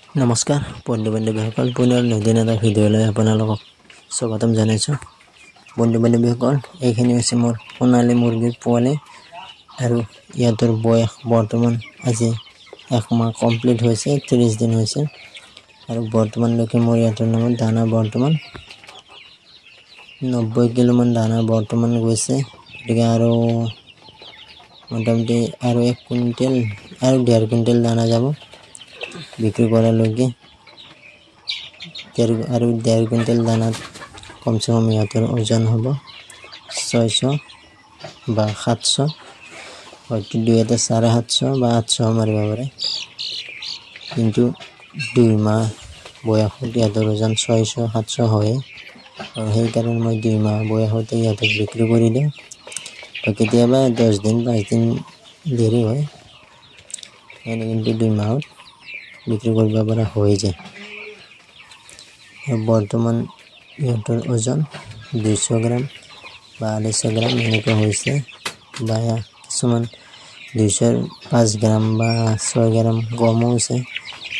নমস্কাৰ বন্ধু বান্ধৱীসকল, পুনৰ নতুন এটা ভিডিঅ'লৈ আপোনালোকক স্বাগতম জনাইছোঁ। বন্ধু বান্ধৱীসকল, এইখিনি হৈছে মোৰ সোণালী মুৰ্গীৰ পোৱালি আৰু ইহঁতৰ বয়স বৰ্তমান আজি 1 মাহ কমপ্লিট হৈছে, 30 দিন হৈছে আৰু বৰ্তমানলৈকে মোৰ ইহঁতৰ নামত দানা বৰ্তমান 90 কিলোমান দানা বৰ্তমান গৈছে। গতিকে আৰু মোটামুটি আৰু 1 কুইণ্টেল আৰু 1.5 কুইণ্টেল দানা যাব বিক্ৰী কৰালৈকে। আৰু 1.5 কুইণ্টেল দানাত কমচে কম ইহঁতৰ ওজন হ'ব 600 বা 700, হয়তো দুই এটা 750 বা 800 মাৰিব পাৰে। কিন্তু 2 মাহ বয়সত ইহঁতৰ ওজন 600-700 হয় আৰু সেইকাৰণে মই 2 মাহ বয়সতে ইহঁতক বিক্ৰী কৰি দিওঁ। কেতিয়াবা 10 দিন 5 দিন দেৰি হয়, এনে কিন্তু 2 মাহত বিক্ৰী কৰিব পৰা হৈ যায়। বৰ্তমান ইহঁতৰ ওজন 200 গ্ৰাম বা 250 গ্ৰাম এনেকুৱা হৈছে, বা কিছুমান 205 গ্ৰাম বা 6 গ্ৰাম কমো হৈছে,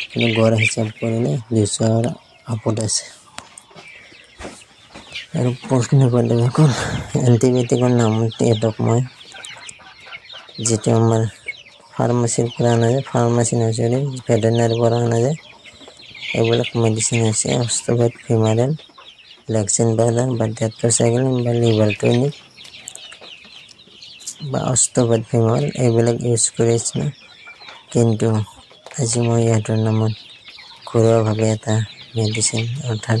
কিন্তু গড় হিচাপ কৰিলে 200 আপত আছে। আৰু প্ৰশ্ন বান্ধৱীসকল, এণ্টিবায়'টিকৰ নামত ইহঁতক মই যিটো আমাৰ ফাৰ্মাচীৰ পৰা অনা যায়, ফাৰ্মাচী নাৰ্চাৰী ভেটেনাৰীৰ পৰা অনা যায়, এইবিলাক মেডিচিন হৈছে অষ্ট্ৰ'ভাইট ফিমাৰেল, লেক্সিন পাউডাৰ বা টেট্ৰাচাইক্লিন বা লিভাৰ টনিক বা অষ্ট্ৰ'ভাইট ফিমাৰেল, এইবিলাক ইউজ কৰিছিলোঁ। কিন্তু আজি মই ইহঁতৰ নামত ঘৰুৱাভাৱে এটা মেডিচিন অৰ্থাৎ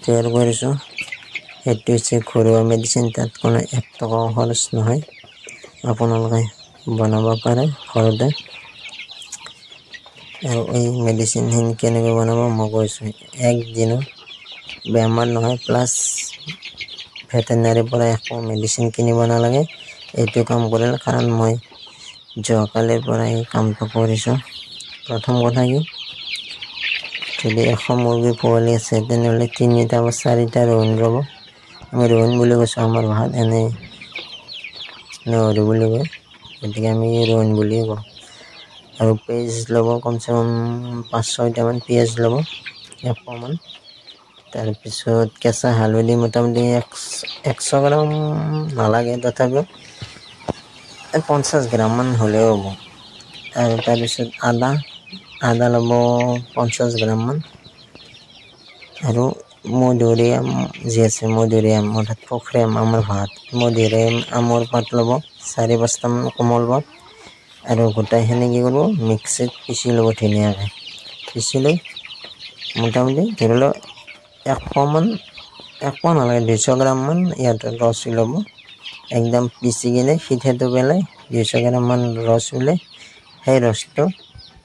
তৈয়াৰ কৰিছোঁ। সেইটো হৈছে ঘৰুৱা মেডিচিন, তাত কোনো 1 টকাও খৰচ নহয়, আপোনালোকে বনাব পাৰে ঘৰতে। আৰু এই মেডিচিনখিনি কেনেকৈ বনাব মই কৈছোঁ। 1 দিনত বেমাৰ নহয়, প্লাছ ভেটেনাৰীৰ পৰা একো মেডিচিন কিনিব নালাগে এইটো কাম কৰিলে, কাৰণ মই যোৱাকালিৰ পৰা এই কামটো কৰিছোঁ। প্ৰথম কথা কি, যদি 100 মুৰ্গী পোৱালি আছে তেনেহ'লে 3টা বা 4টা ৰহুন ল'ব। আমি ৰহুন বুলি কৈছোঁ আমাৰ ভাষাত, এনেই নহৰু বুলি কয়, গতিকে আমি ৰহুন বুলিয়ে কওঁ। আৰু পিঁয়াজ ল'ব, কমচে কম 5-6টামান পিঁয়াজ ল'ব, 100 মান। তাৰপিছত কেঁচা হালধি মোটামুটি 100 গ্ৰাম নালাগে, তথাপিও 50 গ্ৰামমান হ'লেও হ'ব। আৰু তাৰপিছত আদা ল'ব 50 গ্ৰামমান। আৰু মধুৰিআম যি আছে, মধুৰিআম অৰ্থাৎ পখ্ৰেম আমাৰ ভাত, মধুৰিআম আমৰ পাত ল'ব 4-5টামান কোমল পাত। আৰু গোটাইখিনি কি কৰিব, মিক্সিত পিচি ল'ব ধুনীয়াকৈ। পিচি লৈ মোটামুটি ধৰি লওক 100 নালাগে, 200 গ্ৰামমান ইহঁতৰ ৰস ল'ব। একদম পিচি কিনে সিঠাটো পেলাই 200 গ্ৰামমান ৰস ওলাই, সেই ৰসটো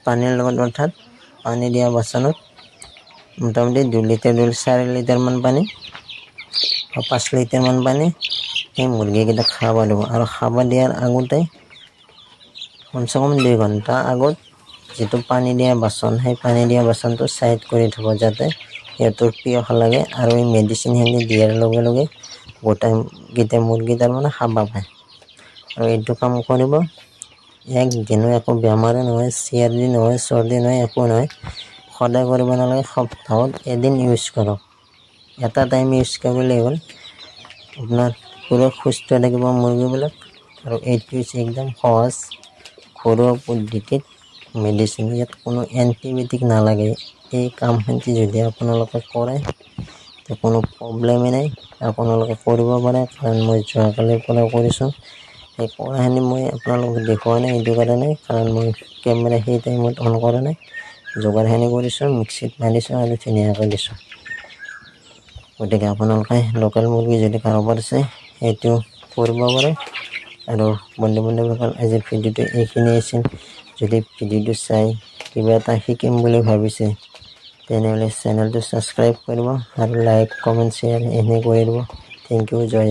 পানীৰ লগত, অৰ্থাৎ পানী দিয়া বাচনত মোটামুটি 2 লিটাৰ 4 লিটাৰমান পানী বা 5 লিটাৰমান পানী সেই মুৰ্গীকেইটাক খাব দিব। আৰু খাব দিয়াৰ আগতে কমচে কম 2 ঘণ্টা আগত যিটো পানী দিয়া বাচন, সেই পানী দিয়া বাচনটো চাইড কৰি থ'ব, যাতে সিহঁতৰ পিয়াহ লাগে। আৰু এই মেডিচিনখিনি দিয়াৰ লগে লগে গোটেইকেইটা মুৰ্গী তাৰমানে খাব পায়। আৰু এইটো কাম কৰিব, 1 দিনো একো বেমাৰে নহয়, চিয়াৰ্দি নহয়, চৰ্দি নহয়, একো নহয়। সদায় কৰিব নালাগে, সপ্তাহত এদিন ইউজ কৰক, এটা টাইম ইউজ কৰিলেই হ'ল। আপোনাৰ পুৰা সুস্থ থাকিব মুৰ্গীবিলাক। আৰু এইটো হৈছে একদম সহজ ঘৰুৱা পদ্ধতিত মেডিচিন, ইয়াত কোনো এণ্টিবায়'টিক নালাগে। এই কামখিনি যদি আপোনালোকে কৰে তো কোনো প্ৰব্লেমেই নাই, আপোনালোকে কৰিব পাৰে, কাৰণ মই যোৱাকালিৰ পৰা কৰিছোঁ। এই কৰাখিনি মই আপোনালোকক দেখুওৱা নাই এইটো কাৰণে, কাৰণ মই কেমেৰা সেই টাইমত অন কৰা নাই, যোগাৰখিনি কৰিছোঁ, মিক্সিত মাৰিছোঁ আৰু ধুনীয়াকৈ দিছোঁ। গতিকে আপোনালোকে লোকেল মুৰ্গী যদি কাৰোবাৰ আছে সেইটো কৰিব পাৰে। আৰু বন্ধু বান্ধৱীসকল, আজিৰ ভিডিঅ'টো এইখিনি আছিল। যদি ভিডিঅ'টো চাই কিবা এটা শিকিম বুলি ভাবিছে তেনেহ'লে চেনেলটো ছাবস্ক্ৰাইব কৰিব আৰু লাইক, কমেণ্ট, শ্বেয়াৰ এনে কৰি দিব। থেংক ইউ, জয়।